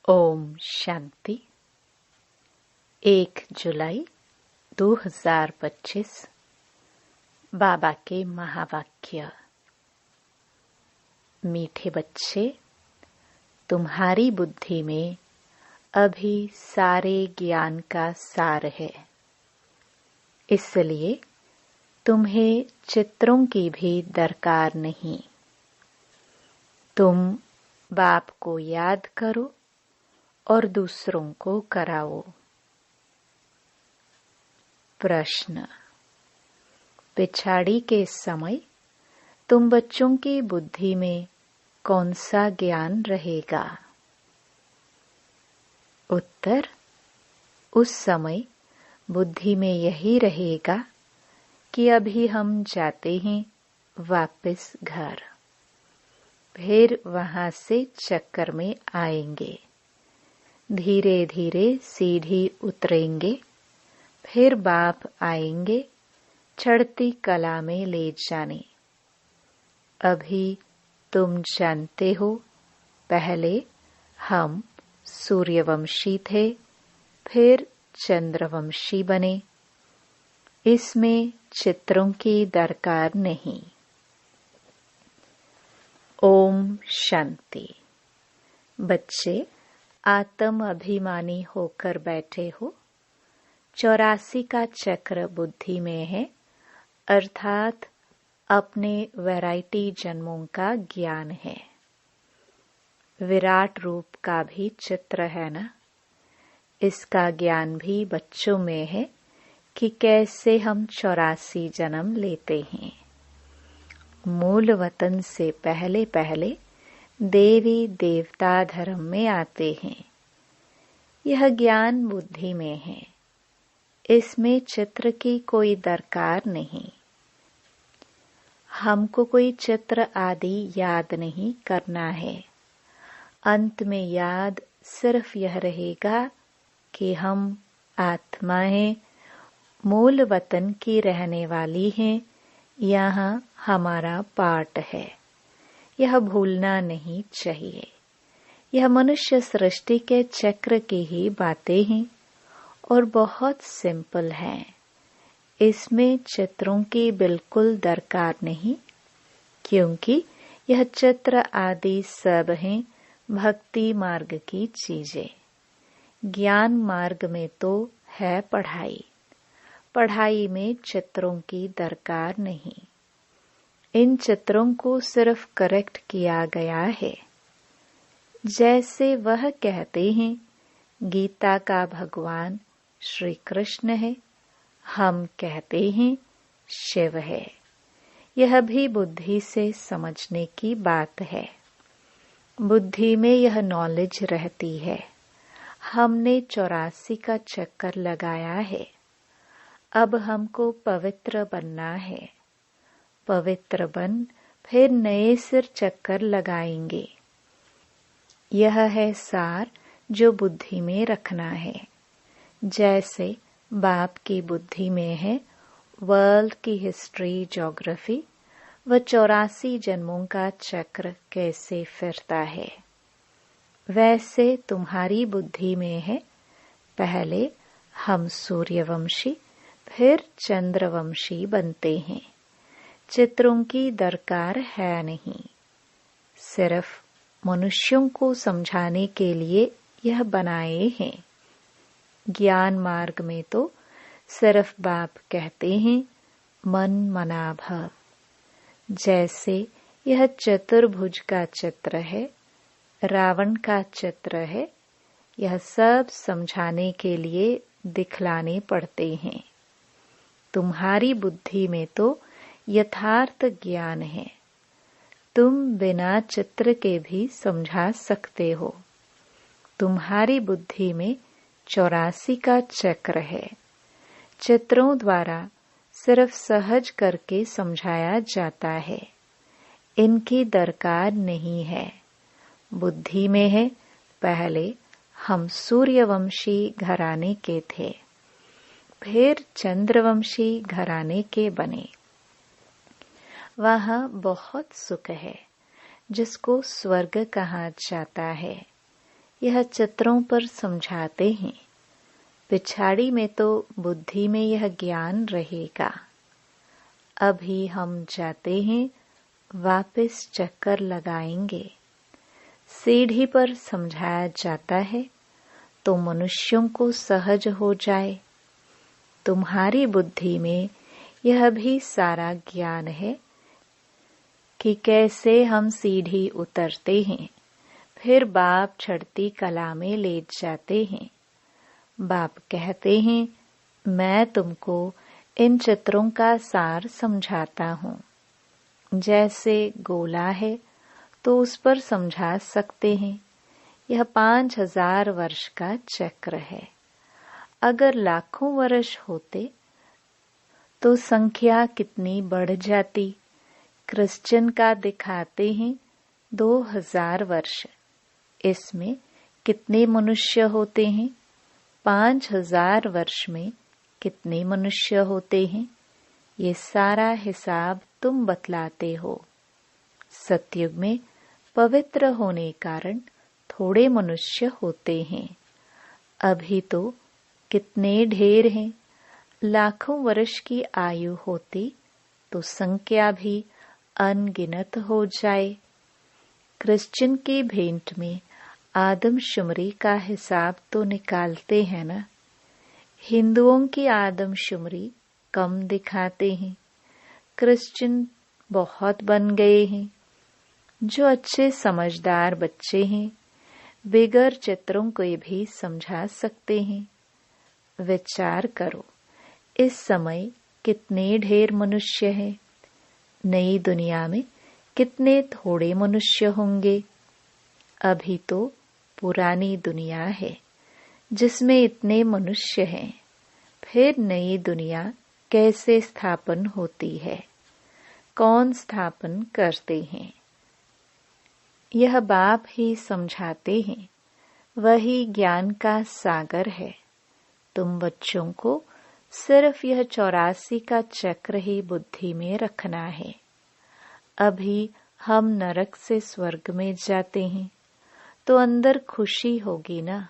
ओम शांति। 1 जुलाई 2025 बाबा के महावाक्य। मीठे बच्चे, तुम्हारी बुद्धि में अभी सारे ज्ञान का सार है, इसलिए तुम्हें चित्रों की भी दरकार नहीं। तुम बाप को याद करो और दूसरों को कराओ। प्रश्न। पिछाड़ी के समय तुम बच्चों की बुद्धि में कौन सा ज्ञान रहेगा? उत्तर। उस समय बुद्धि में यही रहेगा कि अभी हम जाते हैं वापस घर, फिर वहां से चक्कर में आएंगे, धीरे धीरे सीढ़ी उतरेंगे, फिर बाप आएंगे चढ़ती कला में ले जाने। अभी तुम जानते हो, पहले हम सूर्यवंशी थे, फिर चंद्रवंशी बने। इसमें चित्रों की दरकार नहीं। ओम शांति। बच्चे आत्म अभिमानी होकर बैठे हो। 84 का चक्र बुद्धि में है, अर्थात अपने वैरायटी जन्मों का ज्ञान है। विराट रूप का भी चित्र है ना, इसका ज्ञान भी बच्चों में है कि कैसे हम 84 जन्म लेते हैं। मूल वतन से पहले पहले देवी देवता धर्म में आते हैं। यह ज्ञान बुद्धि में है, इसमें चित्र की कोई दरकार नहीं। हमको कोई चित्र आदि याद नहीं करना है। अंत में याद सिर्फ यह रहेगा कि हम आत्मा हैं, मूल वतन की रहने वाली हैं, यहाँ हमारा पार्ट है। यह भूलना नहीं चाहिए। यह मनुष्य सृष्टि के चक्र की ही बातें हैं और बहुत सिंपल हैं। इसमें चित्रों की बिल्कुल दरकार नहीं, क्योंकि यह चित्र आदि सब हैं भक्ति मार्ग की चीजें। ज्ञान मार्ग में तो है पढ़ाई, पढ़ाई में चित्रों की दरकार नहीं। इन चित्रों को सिर्फ करेक्ट किया गया है। जैसे वह कहते हैं, गीता का भगवान श्री कृष्ण है, हम कहते हैं शिव है। यह भी बुद्धि से समझने की बात है। बुद्धि में यह नॉलेज रहती है। हमने 84 का चक्कर लगाया है। अब हमको पवित्र बनना है। पवित्र बन फिर नए सिर चक्कर लगाएंगे। यह है सार जो बुद्धि में रखना है। जैसे बाप की बुद्धि में है वर्ल्ड की हिस्ट्री, ज्योग्राफी व 84 जन्मों का चक्र कैसे फिरता है, वैसे तुम्हारी बुद्धि में है पहले हम सूर्यवंशी फिर चंद्रवंशी बनते हैं। चित्रों की दरकार है नहीं। सिर्फ मनुष्यों को समझाने के लिए यह बनाए हैं। ज्ञान मार्ग में तो सिर्फ बाप कहते हैं मन मना भव। जैसे यह चतुर्भुज का चित्र है, रावण का चित्र है, यह सब समझाने के लिए दिखलाने पड़ते हैं। तुम्हारी बुद्धि में तो यथार्थ ज्ञान है। तुम बिना चित्र के भी समझा सकते हो। तुम्हारी बुद्धि में 84 का चक्र है। चित्रों द्वारा सिर्फ सहज करके समझाया जाता है। इनकी दरकार नहीं है। बुद्धि में है पहले हम सूर्यवंशी घराने के थे, फिर चंद्रवंशी घराने के बने। वहाँ बहुत सुख है, जिसको स्वर्ग कहा जाता है। यह चित्रों पर समझाते हैं। पिछाड़ी में तो बुद्धि में यह ज्ञान रहेगा। अभी हम जाते हैं, वापस चक्कर लगाएंगे। सीढ़ी पर समझाया जाता है तो मनुष्यों को सहज हो जाए। तुम्हारी बुद्धि में यह भी सारा ज्ञान है कि कैसे हम सीढ़ी उतरते हैं। फिर बाप चढ़ती कला में ले जाते हैं। बाप कहते हैं, मैं तुमको इन चित्रों का सार समझाता हूँ। जैसे गोला है तो उस पर समझा सकते हैं। यह 5000 वर्ष का चक्र है। अगर लाखों वर्ष होते तो संख्या कितनी बढ़ जाती। क्रिश्चियन का दिखाते हैं 2000 वर्ष। इसमें कितने मनुष्य होते हैं? 5000 वर्ष में कितने मनुष्य होते हैं? ये सारा हिसाब तुम बतलाते हो। सतयुग में पवित्र होने कारण थोड़े मनुष्य होते हैं। अभी तो कितने ढेर हैं। लाखों वर्ष की आयु होती तो संख्या भी अनगिनत हो जाए। क्रिश्चियन की भेंट में आदमशुमारी का हिसाब तो निकालते हैं ना। हिंदुओं की आदमशुमारी कम दिखाते हैं। क्रिश्चियन बहुत बन गए हैं। जो अच्छे समझदार बच्चे हैं बिगर चित्रों को भी समझा सकते हैं। विचार करो, इस समय कितने ढेर मनुष्य हैं। नई दुनिया में कितने थोड़े मनुष्य होंगे। अभी तो पुरानी दुनिया है जिसमें इतने मनुष्य हैं। फिर नई दुनिया कैसे स्थापन होती है? कौन स्थापन करते हैं? यह बाप ही समझाते हैं। वही ज्ञान का सागर है। तुम बच्चों को सिर्फ यह 84 का चक्र ही बुद्धि में रखना है। अभी हम नरक से स्वर्ग में जाते हैं तो अंदर खुशी होगी ना।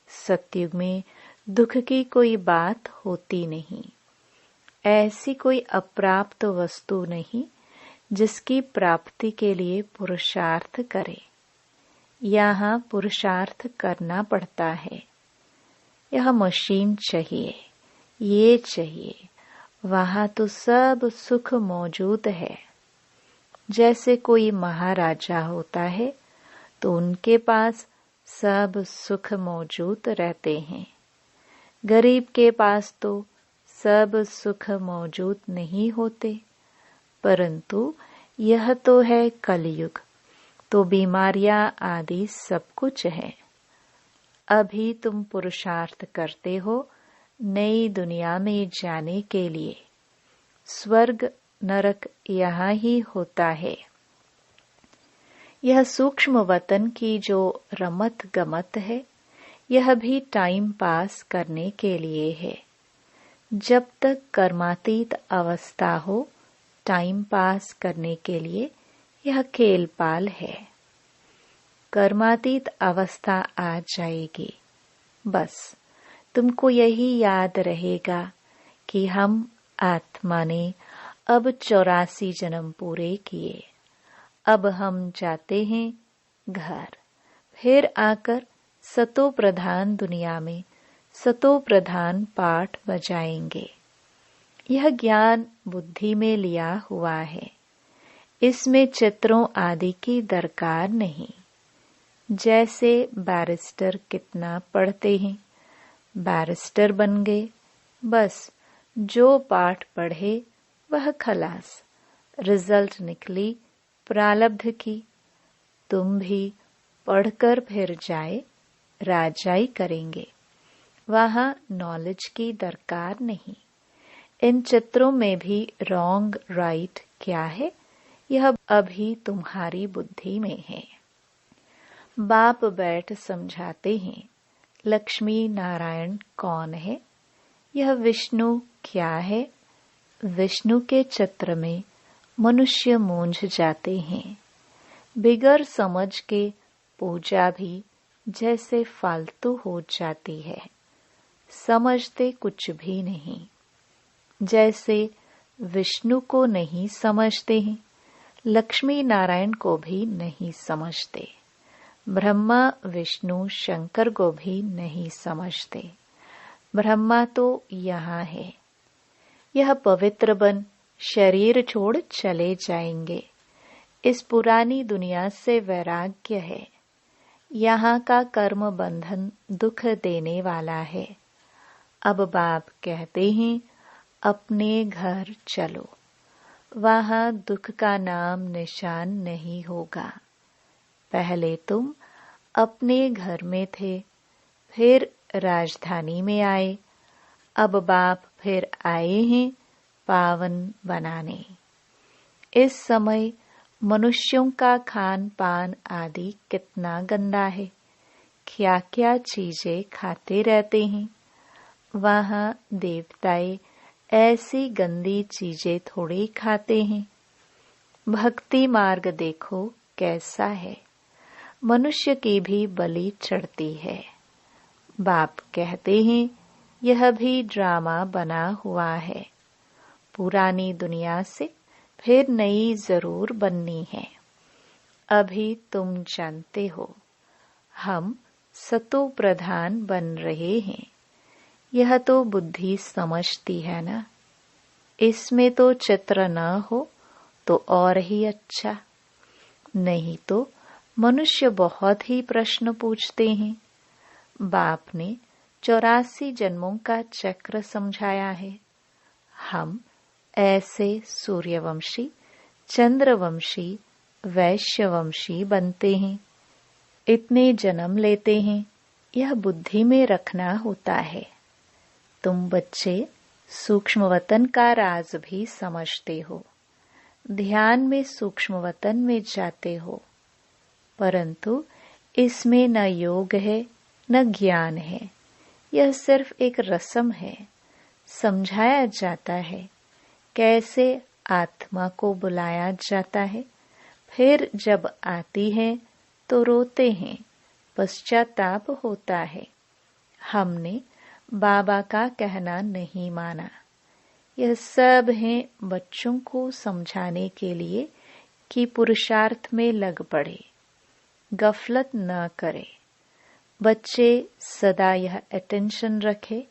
सतयुग में दुख की कोई बात होती नहीं। ऐसी कोई अप्राप्त वस्तु नहीं जिसकी प्राप्ति के लिए पुरुषार्थ करे। यहाँ पुरुषार्थ करना पड़ता है। यह मशीन चाहिए, ये चाहिए। वहाँ तो सब सुख मौजूद है। जैसे कोई महाराजा होता है तो उनके पास सब सुख मौजूद रहते हैं। गरीब के पास तो सब सुख मौजूद नहीं होते। परंतु यह तो है कलयुग, तो बीमारियां आदि सब कुछ है। अभी तुम पुरुषार्थ करते हो नई दुनिया में जाने के लिए। स्वर्ग नरक यहाँ ही होता है। यह सूक्ष्म वतन की जो रमत गमत है, यह भी टाइम पास करने के लिए है। जब तक कर्मातीत अवस्था हो, टाइम पास करने के लिए यह खेल पाल है। कर्मातीत अवस्था आ जाएगी, बस तुमको यही याद रहेगा कि हम आत्मा ने अब 84 जन्म पूरे किए। अब हम जाते हैं घर। फिर आकर सतो प्रधान दुनिया में सतो प्रधान पाठ बजाएंगे। यह ज्ञान बुद्धि में लिया हुआ है। इसमें चित्रों आदि की दरकार नहीं। जैसे बैरिस्टर कितना पढ़ते हैं, बैरिस्टर बन गए। बस जो पाठ पढ़े वह खलास। रिजल्ट निकली प्रारब्ध की। तुम भी पढ़कर फिर जाए राजाई करेंगे। वहाँ नॉलेज की दरकार नहीं। इन चित्रों में भी रॉन्ग राइट क्या है, यह अभी तुम्हारी बुद्धि में है। बाप बैठ समझाते हैं लक्ष्मी नारायण कौन है, यह विष्णु क्या है। विष्णु के चित्र में मनुष्य मूंझ जाते हैं। बिगर समझ के पूजा भी जैसे फालतू हो जाती है, समझते कुछ भी नहीं। जैसे विष्णु को नहीं समझते हैं, लक्ष्मी नारायण को भी नहीं समझते, ब्रह्मा विष्णु शंकर को भी नहीं समझते। ब्रह्मा तो यहाँ है। यह पवित्र बन शरीर छोड़ चले जाएंगे। इस पुरानी दुनिया से वैराग्य है। यहाँ का कर्म बंधन दुख देने वाला है। अब बाप कहते हैं अपने घर चलो, वहाँ दुख का नाम निशान नहीं होगा। पहले तुम अपने घर में थे, फिर राजधानी में आए। अब बाप फिर आए हैं पावन बनाने। इस समय मनुष्यों का खान पान आदि कितना गंदा है। क्या क्या चीजें खाते रहते हैं। वहाँ देवताएं ऐसी गंदी चीजें थोड़ी खाते हैं। भक्ति मार्ग देखो कैसा है। मनुष्य की भी बलि चढ़ती है। बाप कहते हैं यह भी ड्रामा बना हुआ है। पुरानी दुनिया से फिर नई जरूर बननी है। अभी तुम जानते हो हम सतो प्रधान बन रहे हैं। यह तो बुद्धि समझती है ना। इसमें तो चित्र न हो तो और ही अच्छा। नहीं तो मनुष्य बहुत ही प्रश्न पूछते हैं। बाप ने 84 जन्मों का चक्र समझाया है। हम ऐसे सूर्यवंशी, चंद्रवंशी, वैश्यवंशी बनते हैं। इतने जन्म लेते हैं, यह बुद्धि में रखना होता है। तुम बच्चे सूक्ष्मवतन का राज भी समझते हो। ध्यान में सूक्ष्मवतन में जाते हो, परंतु इसमें न योग है न ज्ञान है। यह सिर्फ एक रस्म है। समझाया जाता है कैसे आत्मा को बुलाया जाता है। फिर जब आती है तो रोते हैं, पश्चाताप होता है। हमने बाबा का कहना नहीं माना। यह सब है बच्चों को समझाने के लिए कि पुरुषार्थ में लग पड़े, गफलत न करे। बच्चे सदा यह अटेंशन रखे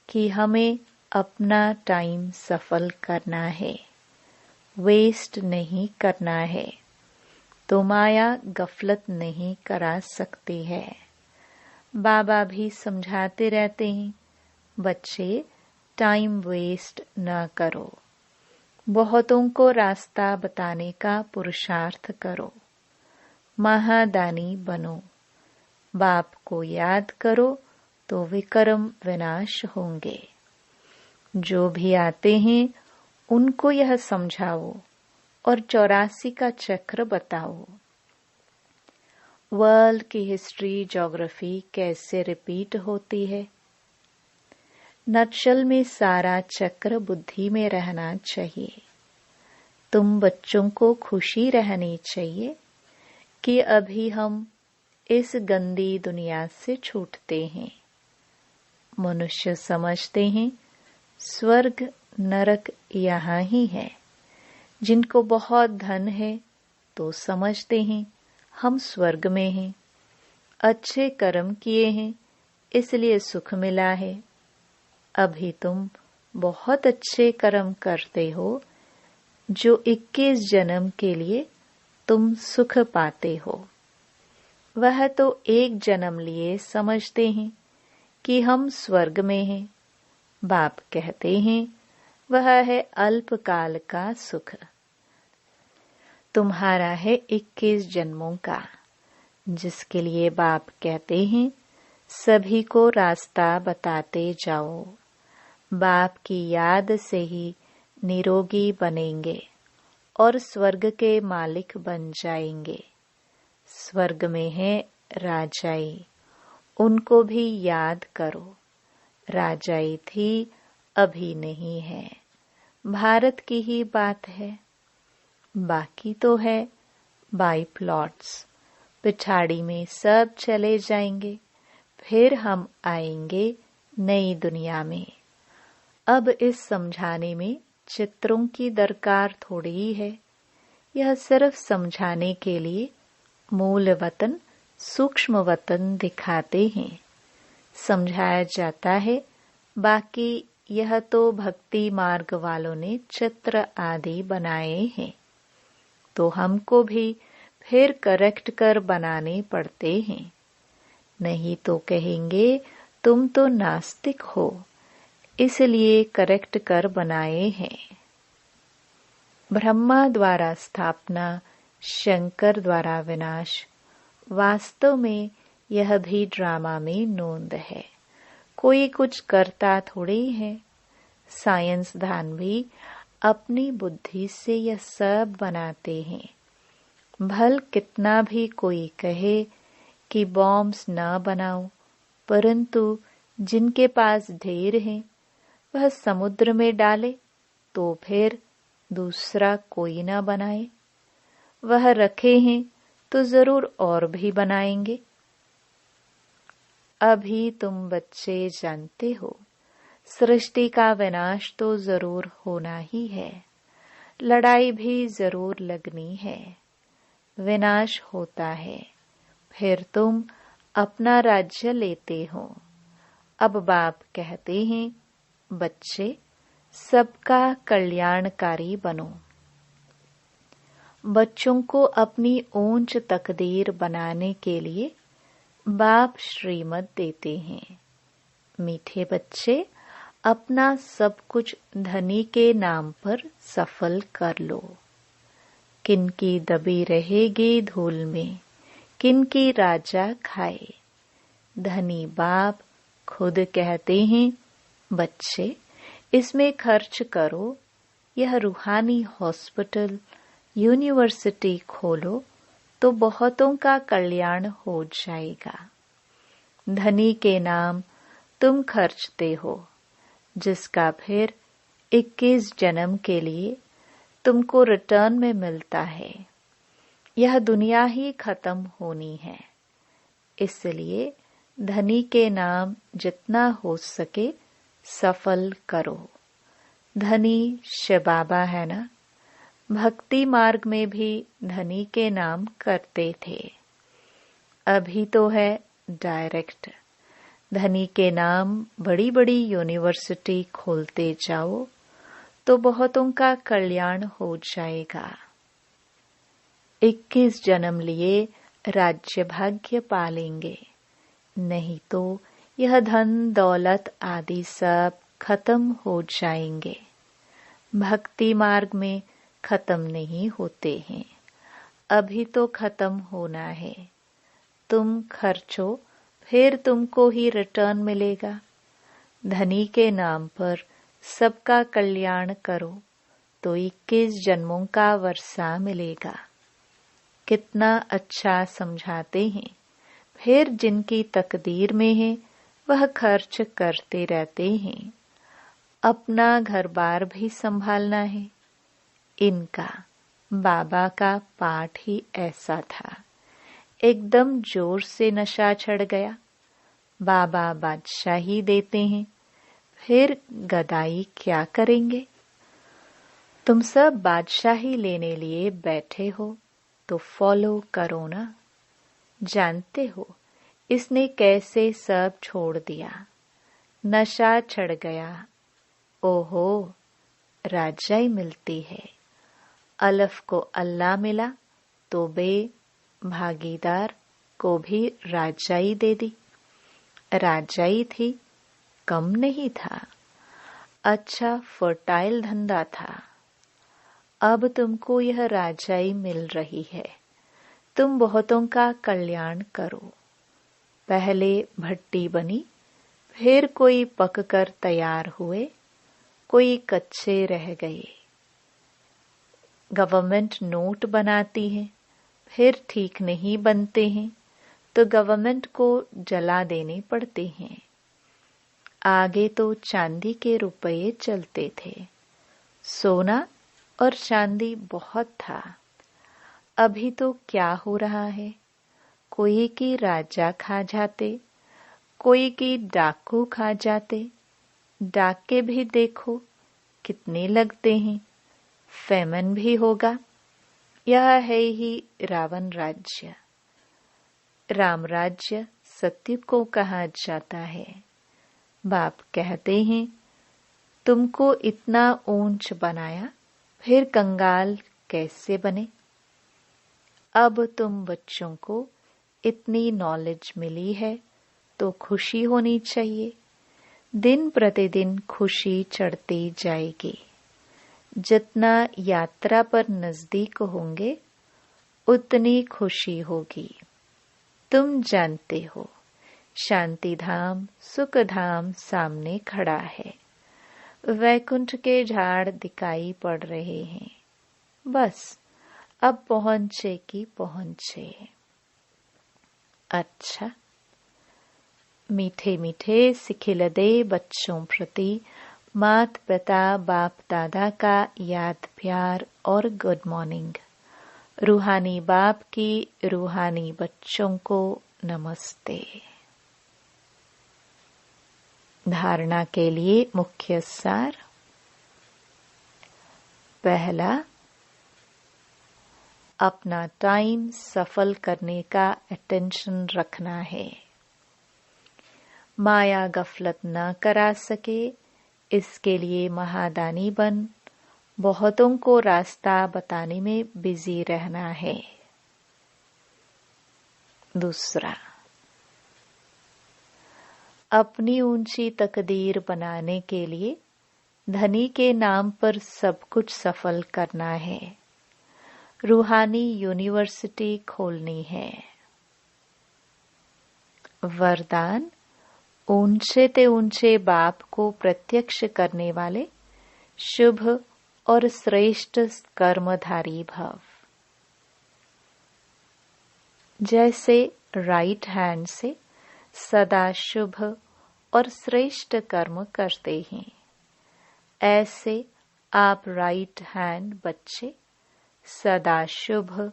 कि हमें अपना टाइम सफल करना है, वेस्ट नहीं करना है। तो माया गफलत नहीं करा सकती है। बाबा भी समझाते रहते हैं बच्चे टाइम वेस्ट न करो। बहुतों को रास्ता बताने का पुरुषार्थ करो। महादानी बनो। बाप को याद करो तो विक्रम विनाश होंगे। जो भी आते हैं उनको यह समझाओ और 84 का चक्र बताओ। वर्ल्ड की हिस्ट्री, ज्योग्राफी कैसे रिपीट होती है। नटशल में सारा चक्र बुद्धि में रहना चाहिए। तुम बच्चों को खुशी रहनी चाहिए कि अभी हम इस गंदी दुनिया से छूटते हैं। मनुष्य समझते हैं स्वर्ग नरक यहाँ ही है। जिनको बहुत धन है तो समझते हैं हम स्वर्ग में हैं। अच्छे कर्म किए हैं इसलिए सुख मिला है। अभी तुम बहुत अच्छे कर्म करते हो जो 21 जन्म के लिए तुम सुख पाते हो। वह तो एक जन्म लिए समझते हैं कि हम स्वर्ग में हैं। बाप कहते हैं वह है अल्पकाल का सुख। तुम्हारा है 21 जन्मों का, जिसके लिए बाप कहते हैं सभी को रास्ता बताते जाओ। बाप की याद से ही निरोगी बनेंगे और स्वर्ग के मालिक बन जाएंगे। स्वर्ग में है राजाई, उनको भी याद करो। राजाई थी, अभी नहीं है। भारत की ही बात है। बाकी तो है बाई प्लॉट्स। पिछाड़ी में सब चले जाएंगे, फिर हम आएंगे नई दुनिया में। अब इस समझाने में चित्रों की दरकार थोड़ी है। यह सिर्फ समझाने के लिए मूल वतन, सूक्ष्म वतन दिखाते हैं, समझाया जाता है। बाकी यह तो भक्ति मार्ग वालों ने चित्र आदि बनाए हैं, तो हमको भी फिर करेक्ट कर बनाने पड़ते हैं। नहीं तो कहेंगे तुम तो नास्तिक हो, इसलिए करेक्ट कर बनाए हैं। ब्रह्मा द्वारा स्थापना, शंकर द्वारा विनाश। वास्तव में यह भी ड्रामा में नोंद है। कोई कुछ करता थोड़ी है। साइंसदान भी अपनी बुद्धि से यह सब बनाते हैं। भल कितना भी कोई कहे कि बॉम्ब्स न बनाओ, परंतु जिनके पास ढेर है वह समुद्र में डाले तो फिर दूसरा कोई न बनाए। वह रखे हैं तो जरूर और भी बनाएंगे। अभी तुम बच्चे जानते हो, सृष्टि का विनाश तो जरूर होना ही है। लड़ाई भी जरूर लगनी है। विनाश होता है, फिर तुम अपना राज्य लेते हो। अब बाप कहते हैं, बच्चे सबका कल्याणकारी बनो। बच्चों को अपनी ऊंच तकदीर बनाने के लिए बाप श्रीमत देते हैं। मीठे बच्चे, अपना सब कुछ धनी के नाम पर सफल कर लो। किनकी दबी रहेगी धूल में, किनकी राजा खाए। धनी बाप खुद कहते हैं, बच्चे इसमें खर्च करो। यह रूहानी हॉस्पिटल, यूनिवर्सिटी खोलो तो बहुतों का कल्याण हो जाएगा। धनी के नाम तुम खर्चते हो, जिसका फिर 21 जन्म के लिए तुमको रिटर्न में मिलता है। यह दुनिया ही खत्म होनी है, इसलिए धनी के नाम जितना हो सके सफल करो। धनी शिव बाबा है ना। भक्ति मार्ग में भी धनी के नाम करते थे। अभी तो है डायरेक्ट। धनी के नाम बड़ी बड़ी यूनिवर्सिटी खोलते जाओ तो बहुतों का कल्याण हो जाएगा। 21 जन्म लिए राज्य भाग्य पालेंगे, नहीं तो यह धन दौलत आदि सब खत्म हो जाएंगे। भक्ति मार्ग में खत्म नहीं होते हैं, अभी तो खत्म होना है। तुम खर्चो, फिर तुमको ही रिटर्न मिलेगा। धनी के नाम पर सबका कल्याण करो तो 21 जन्मों का वर्षा मिलेगा। कितना अच्छा समझाते हैं। फिर जिनकी तकदीर में है वह खर्च करते रहते हैं। अपना घर बार भी संभालना है। इनका बाबा का पाठ ही ऐसा था, एकदम जोर से नशा चढ़ गया। बाबा बादशाही देते हैं, फिर गदाई क्या करेंगे। तुम सब बादशाही लेने लिए बैठे हो तो फॉलो करो ना। जानते हो इसने कैसे सब छोड़ दिया। नशा चढ़ गया। ओहो, राजाई मिलती है। अलफ को अल्लाह मिला तो बे भागीदार को भी राजाई दे दी। राजाई थी, कम नहीं था। अच्छा फर्टाइल धंधा था। अब तुमको यह राजाई मिल रही है, तुम बहुतों का कल्याण करो। पहले भट्टी बनी, फिर कोई पककर तैयार हुए, कोई कच्चे रह गए। गवर्नमेंट नोट बनाती है, फिर ठीक नहीं बनते हैं तो गवर्नमेंट को जला देने पड़ते हैं। आगे तो चांदी के रुपये चलते थे, सोना और चांदी बहुत था। अभी तो क्या हो रहा है, कोई की राजा खा जाते, कोई की डाकू खा जाते। डाके भी देखो कितने लगते हैं, फेमन भी होगा। यह है ही रावण राज्य। राम राज्य सत्युग को कहा जाता है। बाप कहते हैं, तुमको इतना ऊंच बनाया, फिर कंगाल कैसे बने? अब तुम बच्चों को इतनी नॉलेज मिली है तो खुशी होनी चाहिए। दिन प्रतिदिन खुशी चढ़ती जाएगी। जितना यात्रा पर नजदीक होंगे उतनी खुशी होगी। तुम जानते हो, शांति धाम, सुख धाम सामने खड़ा है। वैकुंठ के झाड़ दिखाई पड़ रहे हैं। बस अब पहुंचे कि पहुंचे। अच्छा, मीठे मीठे सिखिलदे बच्चों प्रति मात पिता बाप दादा का याद प्यार और गुड मॉर्निंग। रूहानी बाप की रूहानी बच्चों को नमस्ते। धारणा के लिए मुख्य सार। पहला, अपना टाइम सफल करने का अटेंशन रखना है। माया गफलत न करा सके, इसके लिए महादानी बन बहुतों को रास्ता बताने में बिजी रहना है। दूसरा, अपनी ऊंची तकदीर बनाने के लिए धनी के नाम पर सब कुछ सफल करना है। रूहानी यूनिवर्सिटी खोलनी है। वरदान, ऊंचे ते ऊंचे बाप को प्रत्यक्ष करने वाले शुभ और श्रेष्ठ कर्मधारी भव। जैसे राइट हैंड से सदा शुभ और श्रेष्ठ कर्म करते हैं, ऐसे आप राइट हैंड बच्चे सदा शुभ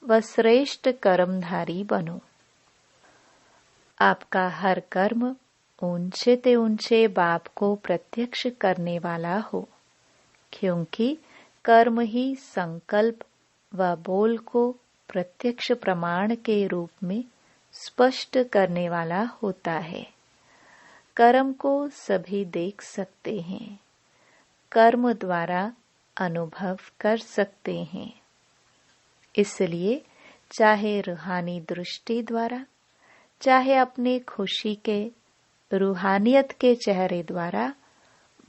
व श्रेष्ठ कर्मधारी बनो। आपका हर कर्म ऊंचे ते ऊंचे बाप को प्रत्यक्ष करने वाला हो, क्योंकि कर्म ही संकल्प व बोल को प्रत्यक्ष प्रमाण के रूप में स्पष्ट करने वाला होता है। कर्म को सभी देख सकते हैं, कर्म द्वारा अनुभव कर सकते हैं। इसलिए चाहे रूहानी दृष्टि द्वारा, चाहे अपने खुशी के रूहानियत के चेहरे द्वारा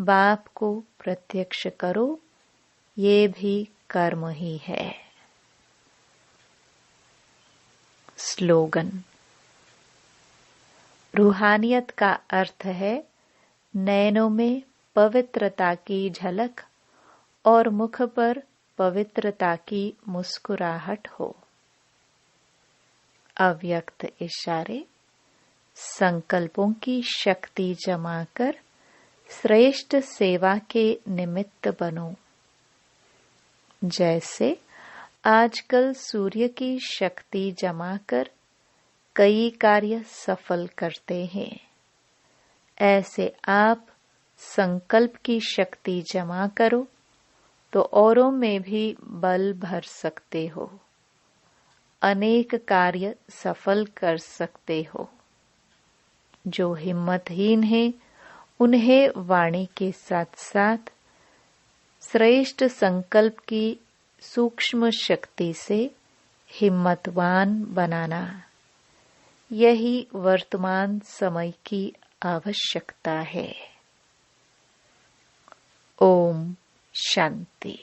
बाप को प्रत्यक्ष करो, ये भी कर्म ही है। स्लोगन। रूहानियत का अर्थ है नैनों में पवित्रता की झलक और मुख पर पवित्रता की मुस्कुराहट हो। अव्यक्त इशारे। संकल्पों की शक्ति जमा कर श्रेष्ठ सेवा के निमित्त बनो। जैसे आजकल सूर्य की शक्ति जमा कर कई कार्य सफल करते हैं, ऐसे आप संकल्प की शक्ति जमा करो तो औरों में भी बल भर सकते हो, अनेक कार्य सफल कर सकते हो। जो हिम्मतहीन हैं, उन्हें वाणी के साथ साथ श्रेष्ठ संकल्प की सूक्ष्म शक्ति से हिम्मतवान बनाना, यही वर्तमान समय की आवश्यकता है। ओम शांति।